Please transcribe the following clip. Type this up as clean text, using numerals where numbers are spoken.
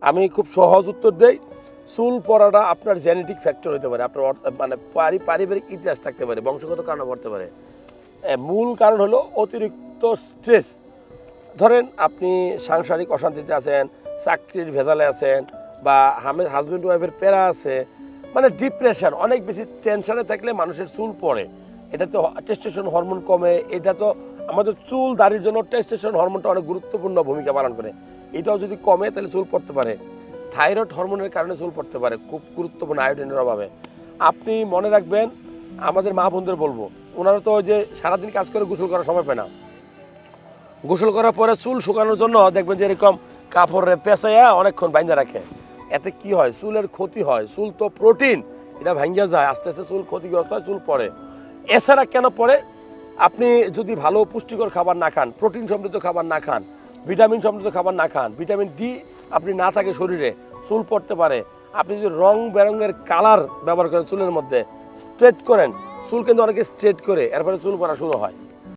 আমি খুব সহজ উত্তর দেই, চুল পড়াটা আপনার জেনেটিক ফ্যাক্টর হতে পারে, আপনার মানে পারিবারিক ইতিহাস থাকতে পারে, বংশগত কারণে পড়তে পারে। মূল কারণ হলো অতিরিক্ত স্ট্রেস। ধরেন আপনি সাংসারিক অশান্তিতে আছেন, চাকরির ভেজালে আছেন, বা হাজব্যান্ড ওয়াইফের প্যারা আছে, মানে ডিপ্রেশন, অনেক বেশি টেনশনে থাকলে মানুষের চুল পড়ে। এটা তো টেস্টোস্টেরন হরমোন কমে। এটা তো আমাদের চুল দাড়ির জন্য টেস্টোস্টেরন হরমোনটা অনেক গুরুত্বপূর্ণ ভূমিকা পালন করে। এটাও যদি কমে তাহলে চুল পড়তে পারে। থাইরয়েড হরমোনের কারণে চুল পড়তে পারে, খুব গুরুত্বপূর্ণ, আয়োডিনের অভাবে। আপনি মনে রাখবেন, আমাদের মা বোনদের বলবো, ওনারা তো ওই যে সারাদিন কাজ করে গোসল করার সময় পায় না। গোসল করার পরে চুল শুকানোর জন্য দেখবেন যে এরকম কাপড়ে পেঁচাইয়া অনেকক্ষণ বাইন্ধা রাখে। এতে কি হয়? চুলের ক্ষতি হয়। চুল তো প্রোটিন, এটা ভাঙ্গা যায়, আস্তে আস্তে চুল ক্ষতিগ্রস্ত হয়, চুল পড়ে। এছাড়া কেন পড়ে? আপনি যদি ভালো পুষ্টিকর খাবার না খান, প্রোটিন সমৃদ্ধ খাবার না খান, ভিটামিন সমৃদ্ধ খাবার না খান, ভিটামিন ডি আপনি না থাকে শরীরে, চুল পড়তে পারে। আপনি যদি রং বেরঙের কালার ব্যবহার করেন চুলের মধ্যে, স্ট্রেট করেন, চুল কিন্তু অনেকে স্ট্রেট করে, এরপরে চুল পড়া শুরু হয়।